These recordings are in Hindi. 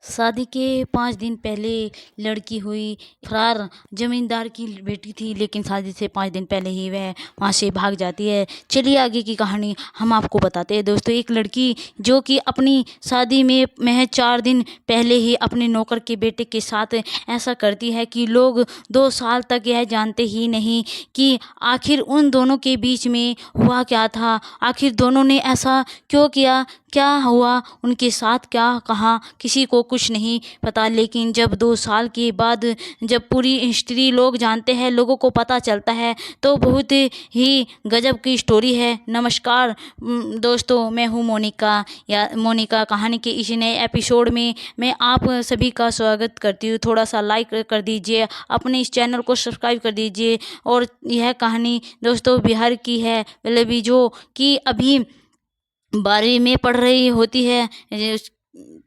शादी के 5 दिन पहले लड़की हुई फरार। जमींदार की बेटी थी, लेकिन शादी से 5 दिन पहले ही वह वहाँ से भाग जाती है। चलिए आगे की कहानी हम आपको बताते हैं। दोस्तों, एक लड़की जो कि अपनी शादी में महज 4 दिन पहले ही अपने नौकर के बेटे के साथ ऐसा करती है कि लोग 2 साल तक यह जानते ही नहीं कि आखिर उन दोनों के बीच में हुआ क्या था। आखिर दोनों ने ऐसा क्यों किया, क्या हुआ उनके साथ, क्या कहा, किसी को कुछ नहीं पता। लेकिन जब 2 साल के बाद जब पूरी हिस्ट्री लोग जानते हैं, लोगों को पता चलता है, तो बहुत ही गजब की स्टोरी है। नमस्कार दोस्तों, मैं हूँ मोनिका, या मोनिका कहानी के इस नए एपिसोड में मैं आप सभी का स्वागत करती हूँ। थोड़ा सा लाइक कर दीजिए, अपने इस चैनल को सब्सक्राइब कर दीजिए। और यह कहानी दोस्तों बिहार की है, मतलब जो कि अभी 12वीं में पढ़ रही होती है।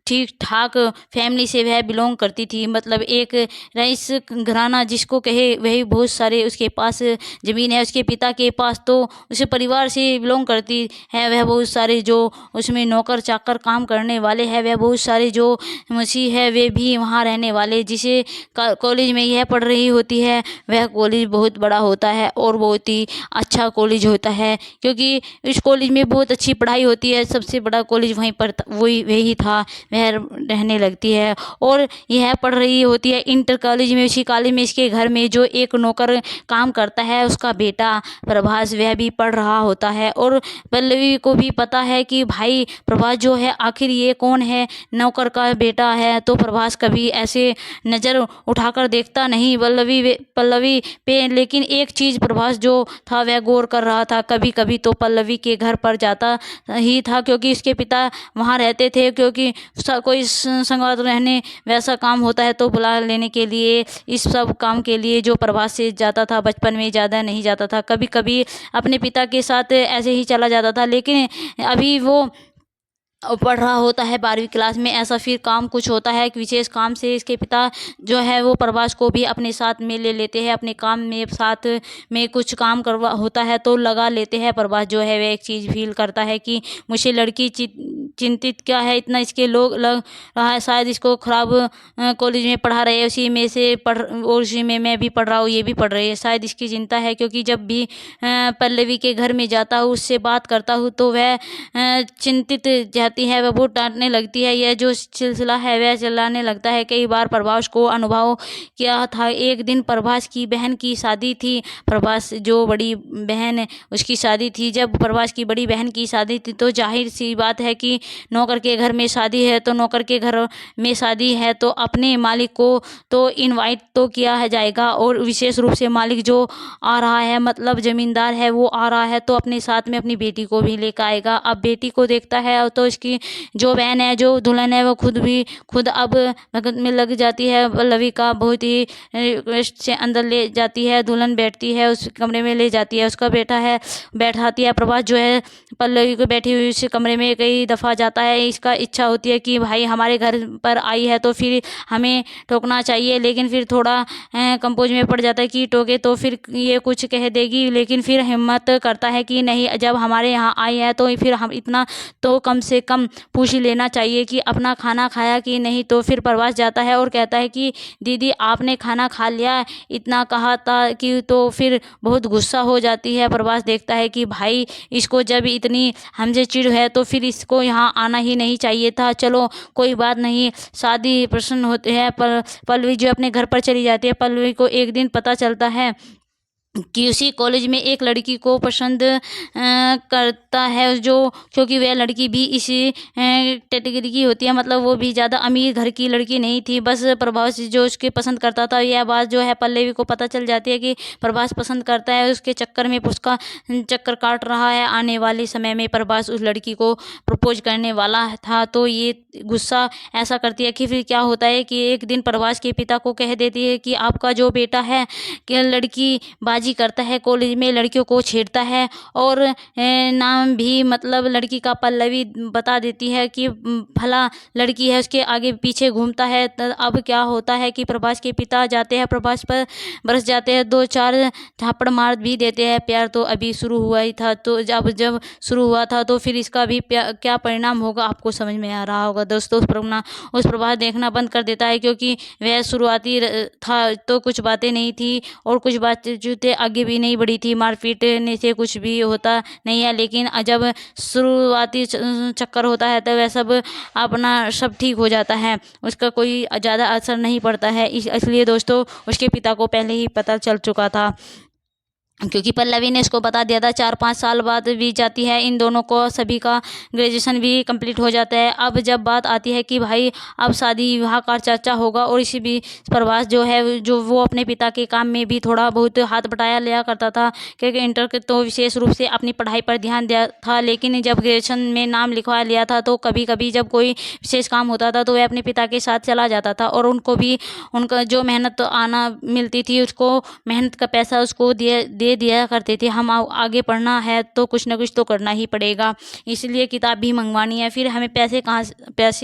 ठीक ठाक फैमिली से वह बिलोंग करती थी, मतलब एक रईस घराना जिसको कहे, वही बहुत सारे उसके पास ज़मीन है। उसके पिता के पास तो उस परिवार से बिलोंग करती है। वह बहुत सारे जो उसमें नौकर चाकर काम करने वाले हैं, वह बहुत सारे जो मसीह है वे भी वहाँ रहने वाले। जिसे कॉलेज में यह पढ़ रही होती है, वह कॉलेज बहुत बड़ा होता है और बहुत ही अच्छा कॉलेज होता है, क्योंकि इस कॉलेज में बहुत अच्छी पढ़ाई होती है। सबसे बड़ा कॉलेज वहीं पर वही था। वह रहने लगती है और यह पढ़ रही होती है इंटर कॉलेज में। उसी कॉलेज में इसके घर में जो एक नौकर काम करता है, उसका बेटा प्रभास, वह भी पढ़ रहा होता है। और पल्लवी को भी पता है कि भाई प्रभास जो है, आखिर ये कौन है, नौकर का बेटा है। तो प्रभास कभी ऐसे नज़र उठाकर देखता नहीं पल्लवी पे। लेकिन एक चीज़ प्रभास जो था वह गौर कर रहा था। कभी कभी तो पल्लवी के घर पर जाता ही था, क्योंकि उसके पिता वहाँ रहते थे। क्योंकि कोई संगवार रहने वैसा काम होता है तो बुला लेने के लिए, इस सब काम के लिए जो प्रभास से जाता था। बचपन में ज़्यादा नहीं जाता था, कभी कभी अपने पिता के साथ ऐसे ही चला जाता था। लेकिन अभी वो पढ़ रहा होता है 12वीं क्लास में। ऐसा फिर काम कुछ होता है कि विशेष काम से इसके पिता जो है वो प्रभास को भी अपने साथ में ले लेते हैं। अपने काम में साथ में कुछ काम करवा होता है तो लगा लेते हैं। प्रभास जो है वह एक चीज़ फील करता है कि मुझे लड़की चिंतित क्या है इतना, इसके लोग लग रहा है शायद इसको ख़राब कॉलेज में पढ़ा रहे हैं, उसी में से पढ़, और उसी में मैं भी पढ़ रहा हूँ, ये भी पढ़ रही है, शायद इसकी चिंता है। क्योंकि जब भी पल्लवी के घर में जाता हूँ, उससे बात करता हूँ, तो वह चिंतित जाती है, वह बहुत डांटने लगती है। यह जो सिलसिला है वह चलाने लगता है। कई बार प्रभास को अनुभव किया था। एक दिन प्रभास की बहन की शादी थी। प्रभास जो बड़ी बहन है उसकी शादी थी। जब प्रभास की बड़ी बहन की शादी थी तो जाहिर सी बात है कि नौकर के घर में शादी है, तो नौकर के घर में शादी है तो अपने मालिक को तो इनवाइट तो किया है जाएगा। और विशेष रूप से मालिक जो आ रहा है, मतलब जमींदार है, वो आ रहा है तो अपने साथ में अपनी बेटी को भी लेकर आएगा। अब बेटी को देखता है तो इसकी जो बहन है, जो दुल्हन है, वो खुद अब भगत में लग जाती है। पल्लवी का बहुत ही रिक्वेस्ट से अंदर ले जाती है। दुल्हन बैठती है, उस कमरे में ले जाती है, उसका बेटा है, बैठाती है। प्रभास जो है पल्लवी को बैठी हुई उस कमरे में कई दफ़ा जाता है। इसका इच्छा होती है कि भाई हमारे घर पर आई है तो फिर हमें टोकना चाहिए, लेकिन फिर थोड़ा कंपोज में पड़ जाता है कि टोके तो फिर ये कुछ कह देगी। लेकिन फिर हिम्मत करता है कि नहीं, जब हमारे यहाँ आई है तो फिर हम इतना तो कम से कम पूछ लेना चाहिए कि अपना खाना खाया कि नहीं। तो फिर प्रभास जाता है और कहता है कि दीदी आपने खाना खा लिया, इतना कहा था कि। तो फिर बहुत गुस्सा हो जाती है। प्रभास देखता है कि भाई इसको जब इतनी हमसे चिढ़ है तो फिर इसको यहाँ आना ही नहीं चाहिए था। चलो कोई बात नहीं, शादी प्रसन्न होते हैं। पर पल्लवी जो अपने घर पर चली जाती है। पल्लवी को एक दिन पता चलता है कि उसी कॉलेज में एक लड़की को पसंद करता है, जो क्योंकि वह लड़की भी इसी कैटेगरी की होती है, मतलब वो भी ज़्यादा अमीर घर की लड़की नहीं थी। बस प्रभास जो उसके पसंद करता था, यह बात जो है पल्लवी को पता चल जाती है कि प्रभास पसंद करता है। उसके चक्कर में उसका चक्कर काट रहा है। आने वाले समय में प्रभास उस लड़की को प्रपोज करने वाला था। तो ये गुस्सा ऐसा करती है कि फिर क्या होता है कि एक दिन प्रभास के पिता को कह देती है कि आपका जो बेटा है कि लड़की बाजी धोखेबाजी करता है, कॉलेज में लड़कियों को छेड़ता है और नाम भी मतलब लड़की का पल्लवी बता देती है कि फला लड़की है, उसके आगे पीछे घूमता है। अब क्या होता है कि प्रभास के पिता जाते हैं, प्रभास पर बरस जाते हैं, 2-4 थप्पड़ मार भी देते हैं। प्यार तो अभी शुरू हुआ ही था, तो जब जब शुरू हुआ था तो फिर इसका भी क्या परिणाम होगा आपको समझ में आ रहा होगा दोस्तों। उस प्रभास देखना बंद कर देता है, क्योंकि वह शुरुआती था तो कुछ बातें नहीं थी और कुछ बातें जो थे आगे भी नहीं बढ़ी थी, मारपीट ने से कुछ भी होता नहीं है। लेकिन जब शुरुआती चक्कर होता है तो वह सब अपना सब ठीक हो जाता है, उसका कोई ज़्यादा असर नहीं पड़ता है। इसलिए दोस्तों उसके पिता को पहले ही पता चल चुका था, क्योंकि पल्लवी ने इसको बता दिया था। 4-5 साल बाद बीत जाती है, इन दोनों को सभी का ग्रेजुएशन भी कंप्लीट हो जाता है। अब जब बात आती है कि भाई अब शादी विवाह का चर्चा होगा, और इसी भी प्रभास जो है जो वो अपने पिता के काम में भी थोड़ा बहुत हाथ बटाया लिया करता था, क्योंकि इंटर के तो विशेष रूप से अपनी पढ़ाई पर ध्यान दिया था। लेकिन जब ग्रेजुएशन में नाम लिखवा लिया था तो कभी कभी जब कोई विशेष काम होता था तो वह अपने पिता के साथ चला जाता था, और उनको भी उनका जो मेहनत आना मिलती थी उसको मेहनत का पैसा उसको दे दिया करते थे। हम आगे पढ़ना है तो कुछ ना कुछ तो करना ही पड़ेगा, इसलिए किताब भी मंगवानी है, फिर हमें पैसे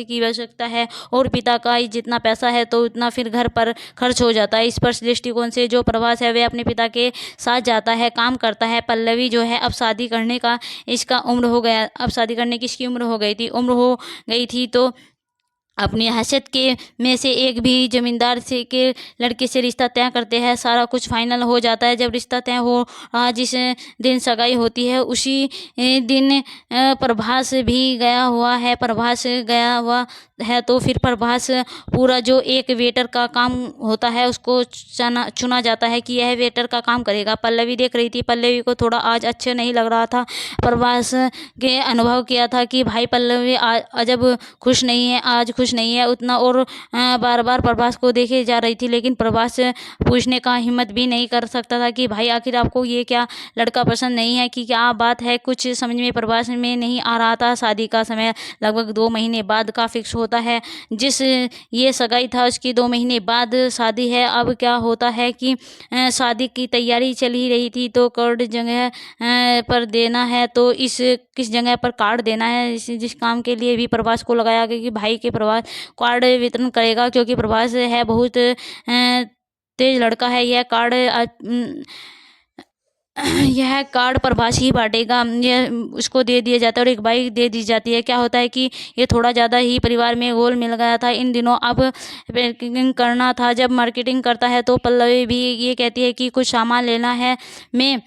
की आवश्यकता है, और पिता का जितना पैसा है तो उतना फिर घर पर खर्च हो जाता है। इस पर दृष्टिकोण से जो प्रभास है वह अपने पिता के साथ जाता है, काम करता है। पल्लवी जो है अब शादी करने का इसका उम्र हो गया, अब शादी करने की इसकी उम्र हो गई थी तो अपनी हैसियत के में से एक भी जमींदार से के लड़के से रिश्ता तय करते हैं। सारा कुछ फाइनल हो जाता है। जब रिश्ता तय हो जिस दिन सगाई होती है उसी दिन प्रभास भी गया हुआ है, तो फिर प्रभास पूरा जो एक वेटर का काम होता है उसको चुना जाता है कि यह वेटर का काम करेगा। पल्लवी देख रही थी, पल्लवी को थोड़ा आज अच्छा नहीं लग रहा था। प्रभास के अनुभव किया था कि भाई पल्लवी अजब खुश नहीं है उतना, और बार बार प्रभास को देखे जा रही थी। लेकिन प्रभास पूछने का हिम्मत भी नहीं कर सकता था कि भाई आखिर आपको ये क्या लड़का पसंद नहीं है कि क्या बात है। कुछ समझ में प्रभास में नहीं आ रहा था। शादी का समय लगभग 2 महीने बाद का फिक्स होता है। जिस ये सगाई था उसकी 2 महीने बाद शादी है। अब क्या होता है कि शादी की तैयारी चल ही रही थी, तो कार्ड जगह पर देना है, तो किस जगह पर कार्ड देना है, जिस काम के लिए भी प्रभास को लगाया गया कि भाई के प्रभास कार्ड वितरण करेगा, क्योंकि प्रभास है बहुत तेज लड़का है। यह कार्ड प्रभास ही बांटेगा, यह उसको दे दिया जाता है और एक बाइक दे दी जाती है। क्या होता है कि ये थोड़ा ज़्यादा ही परिवार में घोल मिल गया था इन दिनों। अब मार्केटिंग करना था, जब मार्केटिंग करता है तो पल्लवी भी ये कहती है कि कुछ सामान लेना है, मैं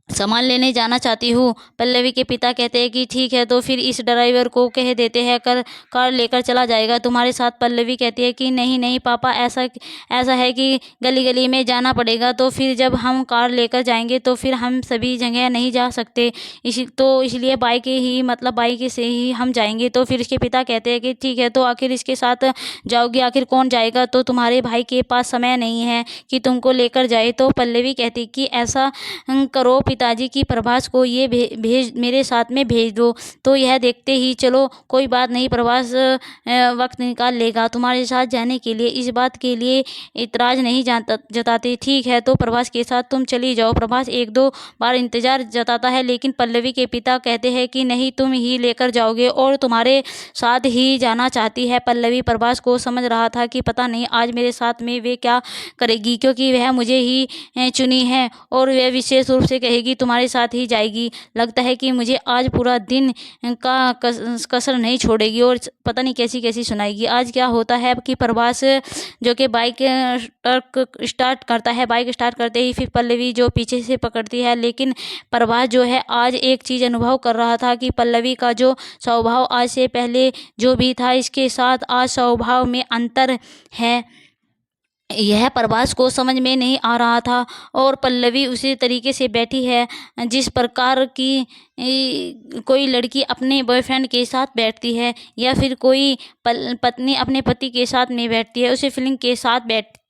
सामान लेने जाना चाहती हूँ। पल्लवी के पिता कहते हैं कि ठीक है, तो फिर इस ड्राइवर को कह देते हैं कार लेकर चला जाएगा तुम्हारे साथ। पल्लवी कहती है कि नहीं नहीं पापा, ऐसा है कि गली गली में जाना पड़ेगा, तो फिर जब हम कार लेकर जाएंगे तो फिर हम सभी जगह नहीं जा सकते, इसलिए बाइक से ही हम जाएंगे। तो फिर इसके पिता कहते हैं कि ठीक है, तो आखिर इसके साथ जाओगी, आखिर कौन जाएगा, तो तुम्हारे भाई के पास समय नहीं है कि तुमको लेकर जाए। तो पल्लवी कहती कि ऐसा करो पिताजी की प्रभास को ये मेरे साथ में भेज दो। तो यह देखते ही चलो कोई बात नहीं, प्रभास वक्त निकाल लेगा तुम्हारे साथ जाने के लिए, इस बात के लिए इतराज नहीं जताते। ठीक है, तो प्रभास के साथ तुम चली जाओ। प्रभास 1-2 बार इंतजार जताता है, लेकिन पल्लवी के पिता कहते हैं कि नहीं, तुम ही लेकर जाओगे और तुम्हारे साथ ही जाना चाहती है। पल्लवी प्रभास को समझ रहा था कि पता नहीं आज मेरे साथ में वे क्या करेगी, क्योंकि वह मुझे ही चुनी है और वह विशेष रूप से कहेगी तुम्हारे साथ ही जाएगी। लगता है कि मुझे आज पूरा दिन का कसर नहीं छोड़ेगी और पता नहीं कैसी कैसी सुनाएगी। आज क्या होता है कि प्रभास जो कि बाइक स्टार्ट करता है, बाइक स्टार्ट करते ही फिर पल्लवी जो पीछे से पकड़ती है। लेकिन प्रभास जो है आज एक चीज़ अनुभव कर रहा था कि पल्लवी का जो स्वभाव आज से पहले जो भी था, इसके साथ आज स्वभाव में अंतर है। यह प्रभास को समझ में नहीं आ रहा था और पल्लवी उसी तरीके से बैठी है जिस प्रकार की कोई लड़की अपने बॉयफ्रेंड के साथ बैठती है या फिर कोई पत्नी अपने पति के साथ में बैठती है, उसी फीलिंग के साथ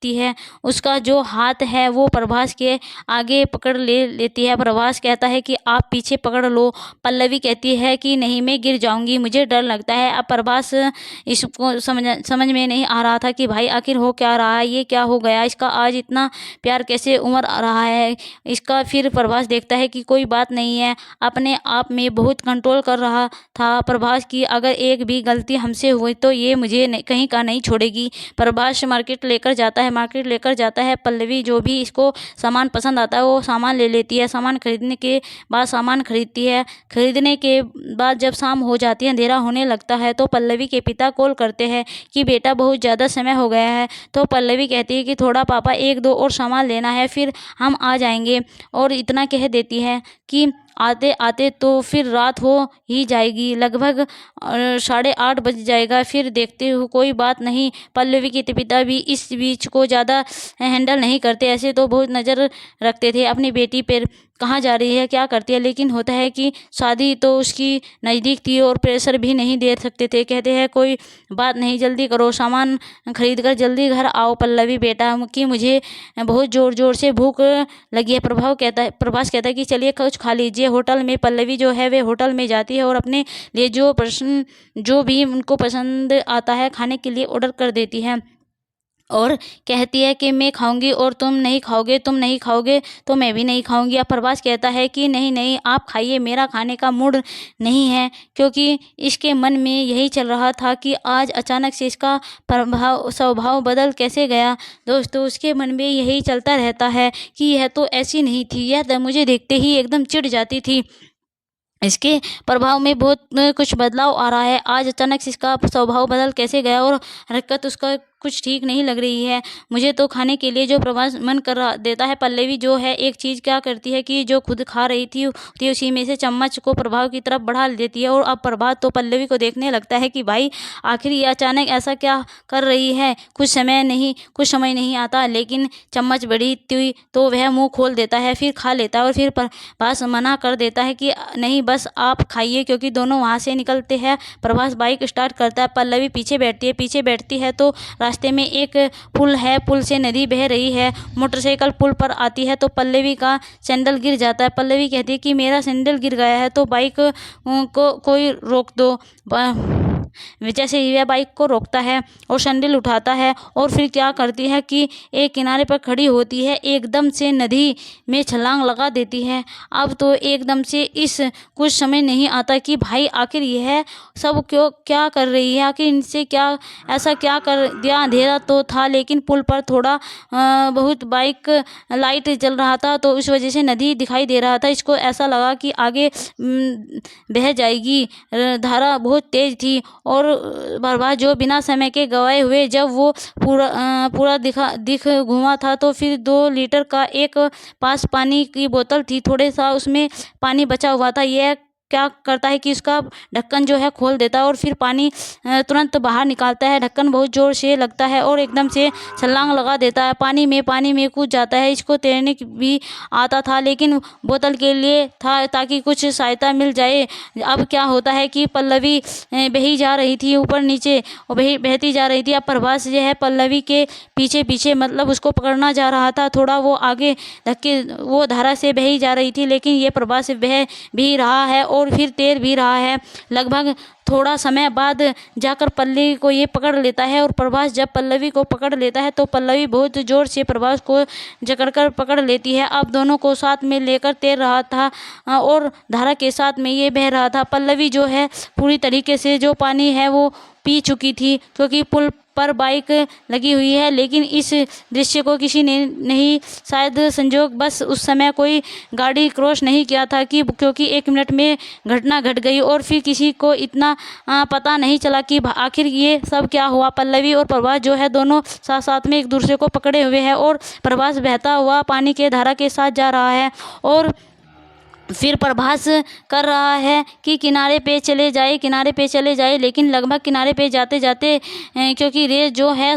खरीदती है। उसका जो हाथ है वो प्रभास के आगे पकड़ लेती है। प्रभास कहता है कि आप पीछे पकड़ लो। पल्लवी कहती है कि नहीं, मैं गिर जाऊंगी, मुझे डर लगता है। अब प्रभास इसको समझ में नहीं आ रहा था कि भाई आखिर हो क्या रहा है, ये क्या हो गया, इसका आज इतना प्यार कैसे उमड़ आ रहा है इसका। फिर प्रभास देखता है कि कोई बात नहीं है, अपने आप में बहुत कंट्रोल कर रहा था प्रभास की अगर एक भी गलती हमसे हुई तो ये मुझे कहीं का नहीं छोड़ेगी। प्रभास मार्केट लेकर जाता है। पल्लवी जो भी इसको सामान पसंद आता है वो सामान ले लेती है। सामान खरीदने के बाद सामान खरीदती है। खरीदने के बाद जब शाम हो जाती है, अंधेरा होने लगता है, तो पल्लवी के पिता कॉल करते हैं कि बेटा बहुत ज़्यादा समय हो गया है। तो पल्लवी कहती है कि थोड़ा पापा एक दो और सामान लेना है, फिर हम आ जाएंगे। और इतना कह देती है कि आते आते तो फिर रात हो ही जाएगी, लगभग 8:30 बज जाएगा। फिर देखते हो कोई बात नहीं। पल्लवी के पिता भी इस बीच को ज़्यादा हैंडल नहीं करते। ऐसे तो बहुत नज़र रखते थे अपनी बेटी पर, कहाँ जा रही है, क्या करती है, लेकिन होता है कि शादी तो उसकी नज़दीक थी और प्रेशर भी नहीं दे सकते थे। कहते हैं कोई बात नहीं, जल्दी करो, सामान खरीद कर जल्दी घर आओ पल्लवी बेटा, कि मुझे बहुत ज़ोर ज़ोर से भूख लगी है। प्रभास कहता है कि चलिए कुछ खा लीजिए होटल में। पल्लवी जो है वे होटल में जाती है और अपने लिए जो भी उनको पसंद आता है खाने के लिए ऑर्डर कर देती है और कहती है कि मैं खाऊंगी और तुम नहीं खाओगे तो मैं भी नहीं खाऊंगी। अब प्रभास कहता है कि नहीं नहीं आप खाइए, मेरा खाने का मूड नहीं है, क्योंकि इसके मन में यही चल रहा था कि आज अचानक से इसका स्वभाव बदल कैसे गया। दोस्तों उसके मन में यही चलता रहता है कि यह तो ऐसी नहीं थी, यह तो मुझे देखते ही एकदम चिढ़ जाती थी, इसके प्रभाव में बहुत कुछ बदलाव आ रहा है, आज अचानक से इसका स्वभाव बदल कैसे गया और हरकत उसका कुछ ठीक नहीं लग रही है। मुझे तो खाने के लिए जो प्रभास मन कर देता है। पल्लवी जो है एक चीज़ क्या करती है कि जो खुद खा रही थी उसी में से चम्मच को प्रभाव की तरफ बढ़ा देती है और अब प्रभात तो पल्लवी को देखने लगता है कि भाई आखिर ये अचानक ऐसा क्या कर रही है। कुछ समय नहीं आता, लेकिन चम्मच बढ़ी थी तो वह मुँह खोल देता है, फिर खा लेता है और फिर प्रभास मना कर देता है कि नहीं बस आप खाइए, क्योंकि दोनों वहाँ से निकलते हैं। प्रभास बाइक स्टार्ट करता है, पल्लवी पीछे बैठती है तो रास्ते में एक पुल है, पुल से नदी बह रही है। मोटरसाइकिल पुल पर आती है तो पल्लवी का सैंडल गिर जाता है। पल्लवी कहती है कि मेरा सैंडल गिर गया है तो बाइक को कोई रोक दो। जैसे ही वह बाइक को रोकता है और सैंडल उठाता है और फिर क्या करती है कि एक किनारे पर खड़ी होती है, एकदम से नदी में छलांग लगा देती है। अब तो एकदम से इस कुछ समय नहीं आता कि भाई आखिर यह सब क्या कर रही है, आखिर इनसे ऐसा क्या कर दिया। अंधेरा तो था लेकिन पुल पर थोड़ा बहुत बाइक लाइट जल रहा था तो इस वजह से नदी दिखाई दे रहा था। इसको ऐसा लगा कि आगे बह जाएगी, धारा बहुत तेज थी और बर्बाद जो बिना समय के गवाए हुए जब वो पूरा दिख घुमा था तो फिर 2 लीटर का एक पास पानी की बोतल थी, थोड़े सा उसमें पानी बचा हुआ था। यह क्या करता है कि इसका ढक्कन जो है खोल देता है और फिर पानी तुरंत बाहर निकालता है। ढक्कन बहुत ज़ोर से लगता है और एकदम से छलांग लगा देता है, पानी में कूद जाता है। इसको तैरने भी आता था लेकिन बोतल के लिए था ताकि कुछ सहायता मिल जाए। अब क्या होता है कि पल्लवी बही जा रही थी ऊपर नीचे और बहती जा रही थी। अब प्रभास जो है पल्लवी के पीछे मतलब उसको पकड़ना जा रहा था, थोड़ा वो आगे धक्के वो धारा से बही जा रही थी, लेकिन ये प्रभास बह भी रहा है और फिर तैर भी रहा है। लगभग थोड़ा समय बाद जाकर पल्लवी को ये पकड़ लेता है और प्रभास जब पल्लवी को पकड़ लेता है तो पल्लवी बहुत ज़ोर से प्रभास को जकड़कर पकड़ लेती है। अब दोनों को साथ में लेकर तैर रहा था और धारा के साथ में ये बह रहा था। पल्लवी जो है पूरी तरीके से जो पानी है वो पी चुकी थी, क्योंकि पुल पर बाइक लगी हुई है, लेकिन इस दृश्य को किसी ने नहीं, शायद संजोग बस उस समय कोई गाड़ी क्रॉस नहीं किया था कि क्योंकि 1 मिनट में घटना घट गई और फिर किसी को इतना पता नहीं चला कि आखिर ये सब क्या हुआ। पल्लवी और प्रभास जो है दोनों साथ में एक दूसरे को पकड़े हुए हैं और प्रभास बहता हुआ पानी के धारा के साथ जा रहा है और फिर प्रभास कर रहा है कि किनारे पे चले जाए, लेकिन लगभग किनारे पे जाते जाते क्योंकि रेस जो है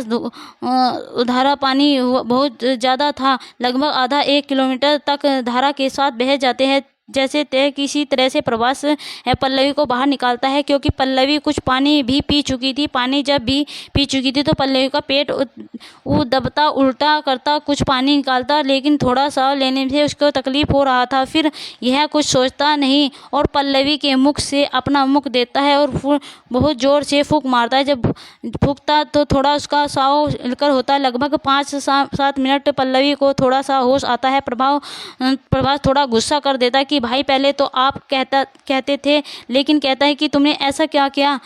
धारा पानी बहुत ज़्यादा था, लगभग आधा 1 किलोमीटर तक धारा के साथ बह जाते हैं। जैसे तय किसी तरह से प्रभास पल्लवी को बाहर निकालता है, क्योंकि पल्लवी कुछ पानी भी पी चुकी थी। पानी जब भी पी चुकी थी तो पल्लवी का पेट दबता, उल्टा करता, कुछ पानी निकालता, लेकिन थोड़ा सा लेने से उसको तकलीफ हो रहा था। फिर यह कुछ सोचता नहीं और पल्लवी के मुख से अपना मुख देता है और बहुत ज़ोर से फूंक मारता है। जब फूंकता तो थोड़ा उसका साँव लेकर होता है। लगभग 5-7 मिनट पल्लवी को थोड़ा सा होश आता है। प्रभास थोड़ा गुस्सा कर देता है कि भाई पहले तो आप कहते थे, लेकिन कहता है कि तुमने ऐसा क्या किया,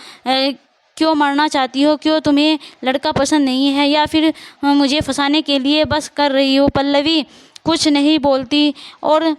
क्यों मरना चाहती हो, क्यों तुम्हें लड़का पसंद नहीं है, या फिर मुझे फंसाने के लिए बस कर रही हो। पल्लवी कुछ नहीं बोलती और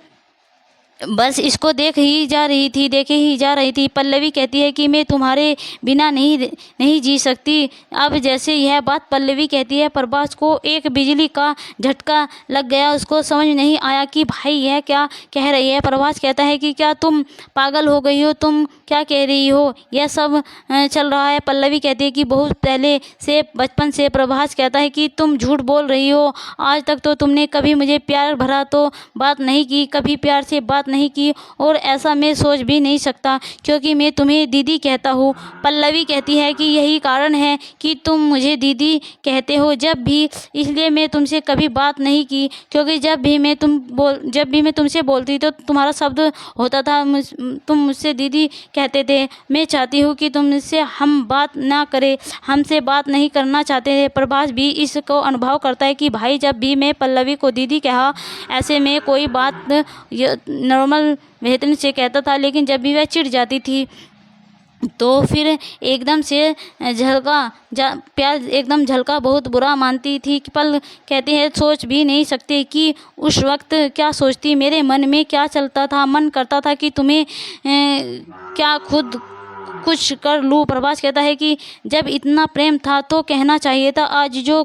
बस इसको देखे ही जा रही थी। पल्लवी कहती है कि मैं तुम्हारे बिना नहीं जी सकती। अब जैसे यह बात पल्लवी कहती है, प्रभास को एक बिजली का झटका लग गया। उसको समझ नहीं आया कि भाई यह क्या कह रही है। प्रभास कहता है कि क्या तुम पागल हो गई हो, तुम क्या कह रही हो, यह सब चल रहा है। पल्लवी कहती है कि बहुत पहले से, बचपन से। प्रभास कहता है कि तुम झूठ बोल रही हो, आज तक तो तुमने कभी मुझे प्यार भरा तो बात नहीं की, कभी प्यार से बात नहीं की, और ऐसा मैं सोच भी नहीं सकता क्योंकि मैं तुम्हें दीदी कहता हूँ। पल्लवी कहती है कि यही कारण है कि तुम मुझे दीदी कहते हो जब भी, इसलिए मैं तुमसे कभी बात नहीं की, क्योंकि जब भी मैं तुमसे बोलती तो तुम्हारा शब्द होता था, तुम मुझसे दीदी कहते थे। मैं चाहती हूँ कि तुमसे हम बात ना करें, हमसे बात नहीं करना चाहते थे। प्रभास भी इसको अनुभव करता है कि भाई जब भी मैं पल्लवी को दीदी कहा, ऐसे में कोई बात नॉर्मल बेहतरीन से कहता था, लेकिन जब भी वह चिढ़ जाती थी तो फिर एकदम से प्यार एकदम झलका, बहुत बुरा मानती थी। पल कहती है सोच भी नहीं सकते कि उस वक्त क्या सोचती, मेरे मन में क्या चलता था। मन करता था कि तुम्हें क्या खुद कुछ कर लूँ। प्रभास कहता है कि जब इतना प्रेम था तो कहना चाहिए था, आज जो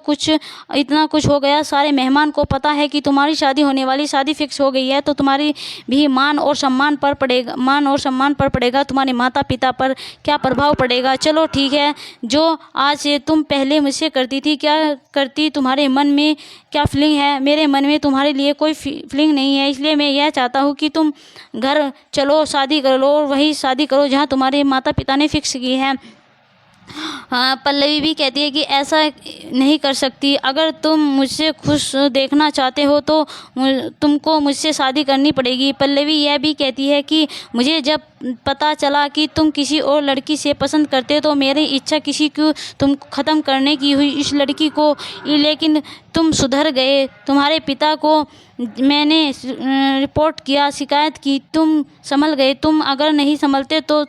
इतना कुछ हो गया, सारे मेहमान को पता है कि तुम्हारी शादी होने वाली, शादी फिक्स हो गई है, तो तुम्हारी भी मान और सम्मान पर पड़ेगा, तुम्हारे माता पिता पर क्या प्रभाव पड़ेगा। चलो ठीक है, जो आज से तुम पहले मुझसे करती थी, क्या करती, तुम्हारे मन में क्या फीलिंग है, मेरे मन में तुम्हारे लिए कोई फीलिंग नहीं है, इसलिए मैं यह चाहता हूँ कि तुम घर चलो, शादी कर लो, और वही शादी करो जहाँ तुम्हारे माता पिता ने फिक्स की है। हाँ, पल्लवी भी कहती है कि ऐसा नहीं कर सकती, अगर तुम मुझसे खुश देखना चाहते हो तो तुमको मुझसे शादी करनी पड़ेगी। पल्लवी यह भी कहती है कि मुझे जब पता चला कि तुम किसी और लड़की से पसंद करते तो मेरी इच्छा किसी को तुम ख़त्म करने की हुई, इस लड़की को, लेकिन तुम सुधर गए। तुम्हारे पिता को मैंने रिपोर्ट किया, शिकायत की, तुम संभल गए। तुम अगर नहीं संभलते तो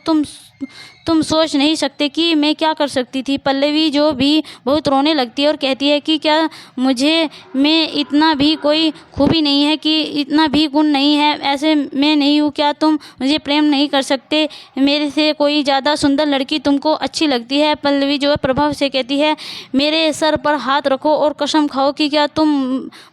तुम सोच नहीं सकते कि मैं क्या कर सकती थी। पल्लवी जो भी बहुत रोने लगती है और कहती है कि क्या मैं इतना भी कोई खूबी नहीं है, कि इतना भी गुण नहीं है, ऐसे मैं नहीं हूँ, क्या तुम मुझे प्रेम नहीं कर सकते, मेरे से कोई ज़्यादा सुंदर लड़की तुमको अच्छी लगती है। पल्लवी जो है प्रभाव से कहती है, मेरे सर पर हाथ रखो और कसम खाओ कि क्या तुम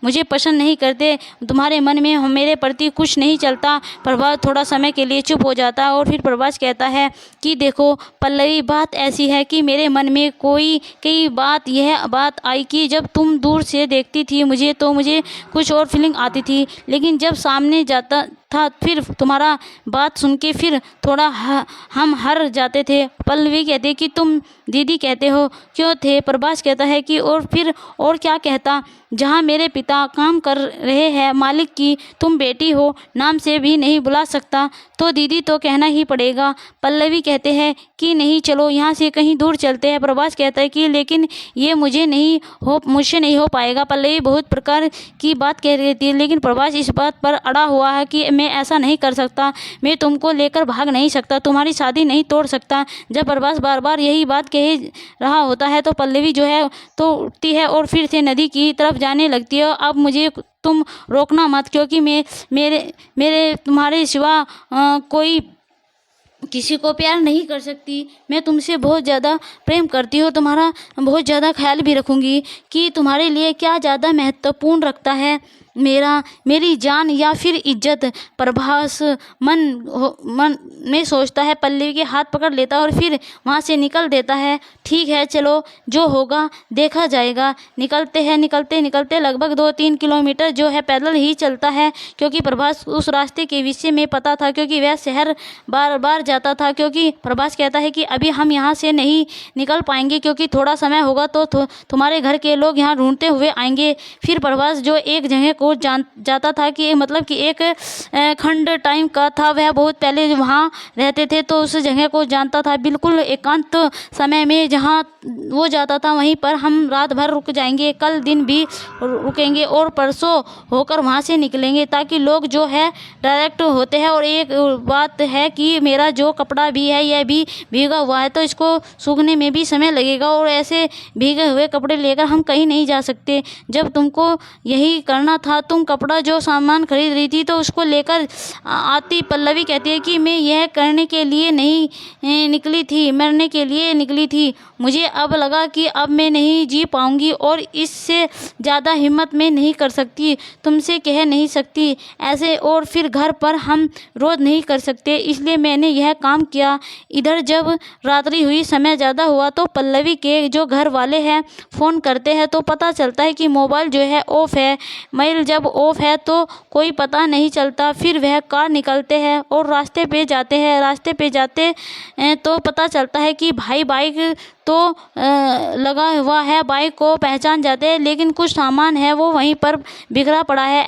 मुझे पसंद नहीं करते, तुम्हारे मन में मेरे प्रति कुछ नहीं चलता। प्रभाव थोड़ा समय के लिए चुप हो जाता है और फिर प्रभास कहता है कि देखो पल्लवी, बात ऐसी है कि मेरे मन में कई बात यह बात आई कि जब तुम दूर से देखती थी मुझे तो मुझे कुछ और फीलिंग आती थी, लेकिन जब सामने जाता था फिर तुम्हारा बात सुन के फिर थोड़ा हम हर जाते थे। पल्लवी कहते हैं कि तुम दीदी कहते हो क्यों थे। प्रभास कहता है कि और फिर और क्या कहता, जहाँ मेरे पिता काम कर रहे हैं, मालिक की तुम बेटी हो, नाम से भी नहीं बुला सकता तो दीदी तो कहना ही पड़ेगा। पल्लवी कहते हैं कि नहीं, चलो यहाँ से कहीं दूर चलते हैं। प्रभास कहता है कि लेकिन ये मुझसे नहीं हो पाएगा। पल्लवी बहुत प्रकार की बात कह रही थी, लेकिन प्रभास इस बात पर अड़ा हुआ है कि मैं ऐसा नहीं कर सकता, मैं तुमको लेकर भाग नहीं सकता, तुम्हारी शादी नहीं तोड़ सकता। जब प्रभास बार बार यही बात कह रहा होता है तो पल्लवी जो है तो उठती है और फिर से नदी की तरफ जाने लगती है। अब मुझे तुम रोकना मत, क्योंकि मेरे तुम्हारे सिवा कोई किसी को प्यार नहीं कर सकती। मैं तुमसे बहुत ज़्यादा प्रेम करती हूँ, तुम्हारा बहुत ज़्यादा ख्याल भी रखूँगी कि तुम्हारे लिए क्या ज़्यादा महत्वपूर्ण रखता है। मेरी जान या फिर इज्जत। प्रभास मन में सोचता है। पल्लवी के हाथ पकड़ लेता है और फिर वहाँ से निकल देता है। ठीक है, चलो जो होगा देखा जाएगा। निकलते निकलते लगभग 2-3 किलोमीटर जो है पैदल ही चलता है, क्योंकि प्रभास उस रास्ते के विषय में पता था, क्योंकि वह शहर बार बार जाता था। क्योंकि प्रभास कहता है कि अभी हम यहाँ से नहीं निकल पाएंगे, क्योंकि थोड़ा समय होगा तो तुम्हारे घर के लोग यहाँ ढूंढते हुए आएंगे। फिर प्रभास जो एक जगह को जाता था, कि मतलब कि एक खंड टाइम का था, वह बहुत पहले वहाँ रहते थे तो उस जगह को जानता था। बिल्कुल एकांत समय में जहाँ वो जाता था वहीं पर हम रात भर रुक जाएंगे, कल दिन भी रुकेंगे और परसों होकर वहाँ से निकलेंगे, ताकि लोग जो है डायरेक्ट होते हैं। और एक बात है कि मेरा जो कपड़ा भी है यह भी भीगा हुआ है, तो इसको सूखने में भी समय लगेगा, और ऐसे भीगे हुए कपड़े लेकर हम कहीं नहीं जा सकते। जब तुमको यही करना था, तुम कपड़ा जो सामान खरीद रही थी तो उसको लेकर आती। पल्लवी कहती है कि मैं यह करने के लिए नहीं निकली थी, मरने के लिए निकली थी। मुझे अब लगा कि अब मैं नहीं जी पाऊंगी और इससे ज़्यादा हिम्मत मैं नहीं कर सकती, तुमसे कह नहीं सकती ऐसे, और फिर घर पर हम रोध नहीं कर सकते, इसलिए मैंने यह काम किया। इधर जब रात्रि हुई, समय ज़्यादा हुआ, तो पल्लवी के जो घर वाले हैं फ़ोन करते हैं तो पता चलता है कि मोबाइल जो है ऑफ़ है। मेल जब ऑफ़ है तो कोई पता नहीं चलता। फिर वह कार निकलते हैं और रास्ते पे जाते हैं। रास्ते पे जाते तो पता चलता है कि भाई बाइक तो लगा हुआ है, बाइक को पहचान जाते हैं, लेकिन कुछ सामान है वो वहीं पर बिखरा पड़ा है।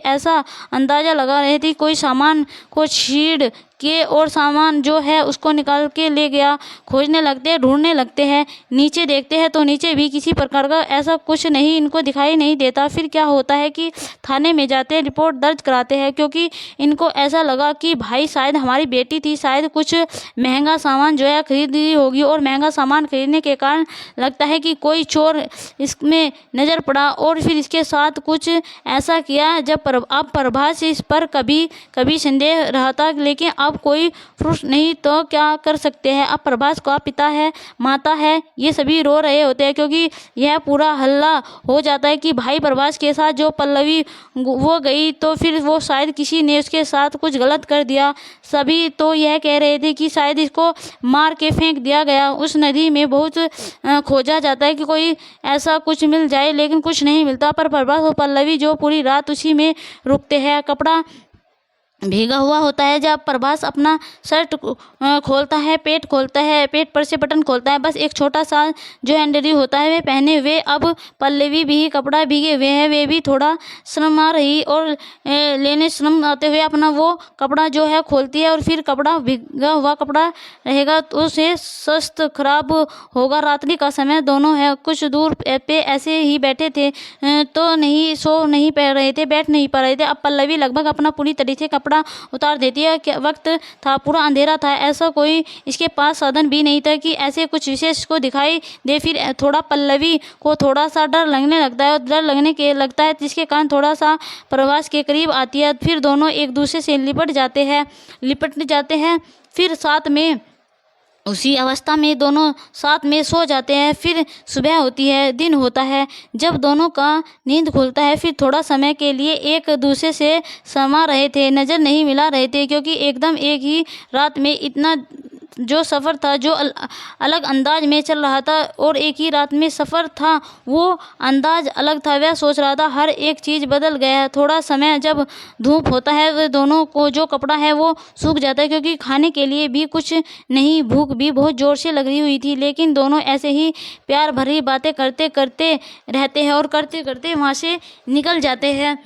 ऐसा अंदाज़ा लगा रहे थे कोई सामान को छीड़ के और सामान जो है उसको निकाल के ले गया। खोजने लगते हैं, ढूंढने लगते हैं, नीचे देखते हैं तो नीचे भी किसी प्रकार का ऐसा कुछ नहीं इनको दिखाई नहीं देता। फिर क्या होता है कि थाने में जाते हैं, रिपोर्ट दर्ज कराते हैं, क्योंकि इनको ऐसा लगा कि भाई शायद हमारी बेटी थी, शायद कुछ महंगा सामान जो है खरीदी होगी, और महंगा सामान खरीदने के कारण लगता है कि कोई चोर इसमें नज़र पड़ा और फिर इसके साथ कुछ ऐसा किया। अब प्रभास इस पर कभी कभी संदेह रहता, लेकिन अब कोई प्रूफ नहीं तो क्या कर सकते हैं। अब प्रभास का पिता है, माता है, ये सभी रो रहे होते हैं, क्योंकि यह पूरा हल्ला हो जाता है कि भाई प्रभास के साथ जो पल्लवी वो गई तो फिर वो शायद किसी ने उसके साथ कुछ गलत कर दिया। सभी तो यह कह रहे थे कि शायद इसको मार के फेंक दिया गया। उस नदी में बहुत खोजा जाता है कि कोई ऐसा कुछ मिल जाए, लेकिन कुछ नहीं मिलता। पर प्रभास और पल्लवी जो पूरी रात उसी में रुकते हैं। कपड़ा भीगा हुआ होता है। जब प्रभास अपना शर्ट खोलता है, पेट खोलता है, पेट पर से बटन खोलता है, बस एक छोटा सा जो अंडरवेयर होता है वे पहने हुए। अब पल्लवी भी कपड़ा भीगे हुए है, वे भी थोड़ा शर्म आ रही और लेने शर्म आते हुए अपना वो कपड़ा जो है खोलती है, और फिर कपड़ा भीगा हुआ कपड़ा रहेगा तो उसे स्वस्थ खराब होगा। रात्रि का समय, दोनों है कुछ दूर पे ऐसे ही बैठे थे, तो नहीं सो नहीं पा रहे थे, बैठ नहीं पा रहे थे। अब पल्लवी लगभग अपना पूरी तरीके से कपड़ा उतार देती है। वक्त था, पूरा अंधेरा था, ऐसा कोई इसके पास साधन भी नहीं था कि ऐसे कुछ विशेष को दिखाई दे। फिर थोड़ा पल्लवी को थोड़ा सा डर लगने लगता है, और डर लगने के लगता है जिसके कारण थोड़ा सा प्रभास के करीब आती है। फिर दोनों एक दूसरे से लिपट जाते हैं। फिर साथ में उसी अवस्था में दोनों साथ में सो जाते हैं। फिर सुबह होती है, दिन होता है। जब दोनों का नींद खुलता है, फिर थोड़ा समय के लिए एक दूसरे से शर्मा रहे थे, नज़र नहीं मिला रहे थे, क्योंकि एकदम एक ही रात में इतना जो सफ़र था जो अलग अंदाज में चल रहा था, और एक ही रात में सफ़र था वो अंदाज अलग था। वह सोच रहा था हर एक चीज़ बदल गया है। थोड़ा समय जब धूप होता है, वे दोनों को जो कपड़ा है वो सूख जाता है, क्योंकि खाने के लिए भी कुछ नहीं, भूख भी बहुत ज़ोर से लगी हुई थी। लेकिन दोनों ऐसे ही प्यार भरी बातें करते करते रहते हैं और करते करते वहाँ से निकल जाते हैं।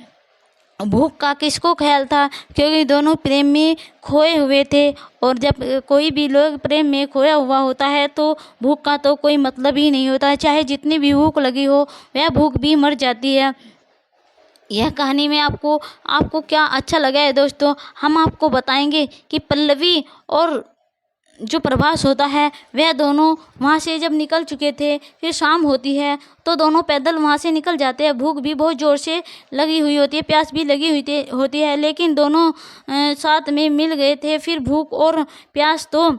भूख का किसको ख्याल था, क्योंकि दोनों प्रेम में खोए हुए थे, और जब कोई भी लोग प्रेम में खोया हुआ होता है तो भूख का तो कोई मतलब ही नहीं होता है। चाहे जितनी भी भूख लगी हो, वह भूख भी मर जाती है। यह कहानी में आपको क्या अच्छा लगा है दोस्तों, हम आपको बताएंगे कि पल्लवी और जो प्रभास होता है वह दोनों वहाँ से जब निकल चुके थे, फिर शाम होती है तो दोनों पैदल वहाँ से निकल जाते हैं। भूख भी बहुत ज़ोर से लगी हुई होती है, प्यास भी लगी हुई होती है, लेकिन दोनों साथ में मिल गए थे। फिर भूख और प्यास तो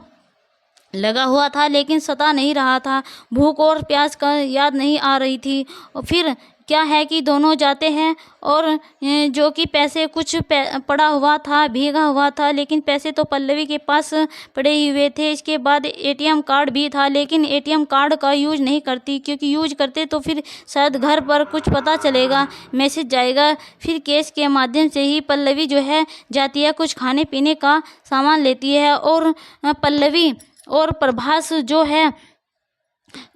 लगा हुआ था, लेकिन सता नहीं रहा था। भूख और प्यास का याद नहीं आ रही थी। और फिर क्या है कि दोनों जाते हैं और जो कि पैसे कुछ पड़ा हुआ था, भीगा हुआ था, लेकिन पैसे तो पल्लवी के पास पड़े ही हुए थे। इसके बाद एटीएम कार्ड भी था, लेकिन एटीएम कार्ड का यूज नहीं करती, क्योंकि यूज करते तो फिर शायद घर पर कुछ पता चलेगा, मैसेज जाएगा। फिर केस के माध्यम से ही पल्लवी जो है जाती है, कुछ खाने पीने का सामान लेती है, और पल्लवी और प्रभास जो है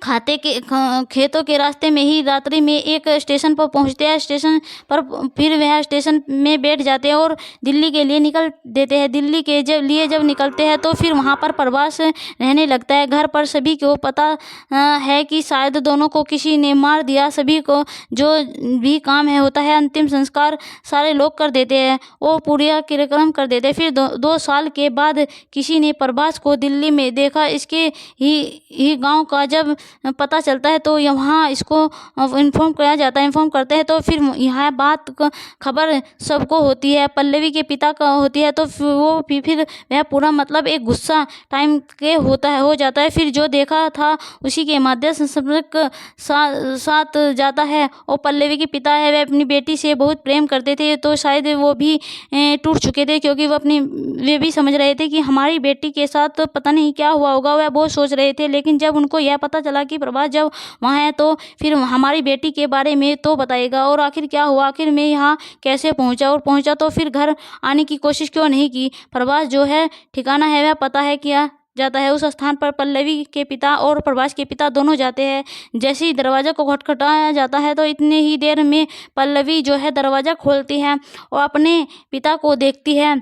खेतों के रास्ते में ही रात्रि में एक स्टेशन पर पहुंचते हैं। स्टेशन पर फिर वह स्टेशन में बैठ जाते हैं और दिल्ली के लिए निकल देते हैं। दिल्ली के जब निकलते हैं तो फिर वहां पर प्रभास रहने लगता है। घर पर सभी को पता है कि शायद दोनों को किसी ने मार दिया। सभी को जो भी काम है होता है, अंतिम संस्कार सारे लोग कर देते हैं, वो पूरा कार्यक्रम कर देते हैं। फिर 2 साल के बाद किसी ने प्रभास को दिल्ली में देखा। इसके ही गांव का जब पता चलता है तो यहाँ इसको इन्फॉर्म किया जाता है, इन्फॉर्म करते हैं। तो फिर यहाँ बात खबर सबको होती है, पल्लवी के पिता का होती है। तो फिर वह पूरा मतलब एक गुस्सा टाइम के हो जाता है। फिर जो देखा था उसी के माध्यम से संपर्क साथ जाता है। और पल्लवी के पिता है, वह अपनी बेटी से बहुत प्रेम करते थे, तो शायद वो भी टूट चुके थे, क्योंकि वे भी समझ रहे थे कि हमारी बेटी के साथ पता नहीं क्या हुआ होगा। वह बहुत सोच रहे थे, लेकिन जब उनको यह पता चला कि प्रभास जब वहाँ है तो फिर हमारी बेटी के बारे में तो बताएगा, और आखिर क्या हुआ, आखिर मैं यहाँ कैसे पहुँचा, और पहुँचा तो फिर घर आने की कोशिश क्यों नहीं की। प्रभास जो है ठिकाना है वह पता है किया जाता है। उस स्थान पर पल्लवी के पिता और प्रभास के पिता दोनों जाते हैं। जैसे ही दरवाजा को खटखटाया जाता है तो इतने ही देर में पल्लवी जो है दरवाजा खोलती है और अपने पिता को देखती है,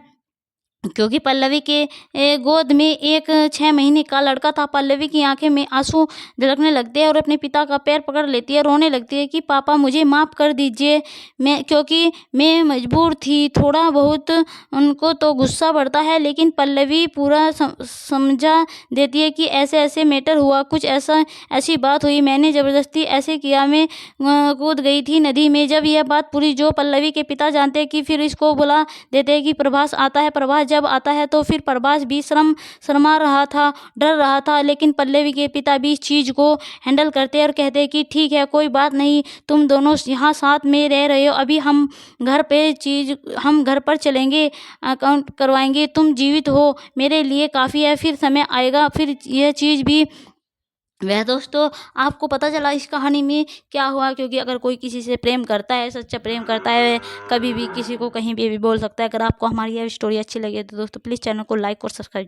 क्योंकि पल्लवी के गोद में एक 6 महीने का लड़का था। पल्लवी की आंखें में आंसू झलकने लगते हैं और अपने पिता का पैर पकड़ लेती है, रोने लगती है कि पापा मुझे माफ़ कर दीजिए, क्योंकि मैं मजबूर थी। थोड़ा बहुत उनको तो गुस्सा बढ़ता है, लेकिन पल्लवी पूरा समझा देती है कि ऐसे ऐसे मैटर हुआ, कुछ ऐसी बात हुई, मैंने ज़बरदस्ती ऐसे किया, मैं कूद गई थी नदी में। जब यह बात पूरी जो पल्लवी के पिता जानते हैं कि फिर इसको बुला देते हैं कि प्रभास आता है। प्रभास जब आता है तो फिर प्रभास भी शर्मा रहा था, डर रहा था, लेकिन पल्लवी के पिता भी इस चीज़ को हैंडल करते हैं और कहते हैं कि ठीक है, कोई बात नहीं, तुम दोनों यहाँ साथ में रह रहे हो, अभी हम घर पर चलेंगे, अकाउंट करवाएंगे, तुम जीवित हो मेरे लिए काफ़ी है, फिर समय आएगा फिर यह चीज़ भी। वह दोस्तों, आपको पता चला इस कहानी में क्या हुआ, क्योंकि अगर कोई किसी से प्रेम करता है, सच्चा प्रेम करता है, कभी भी किसी को कहीं भी बोल सकता है। अगर आपको हमारी यह स्टोरी अच्छी लगी तो दोस्तों प्लीज़ चैनल को लाइक और सब्सक्राइब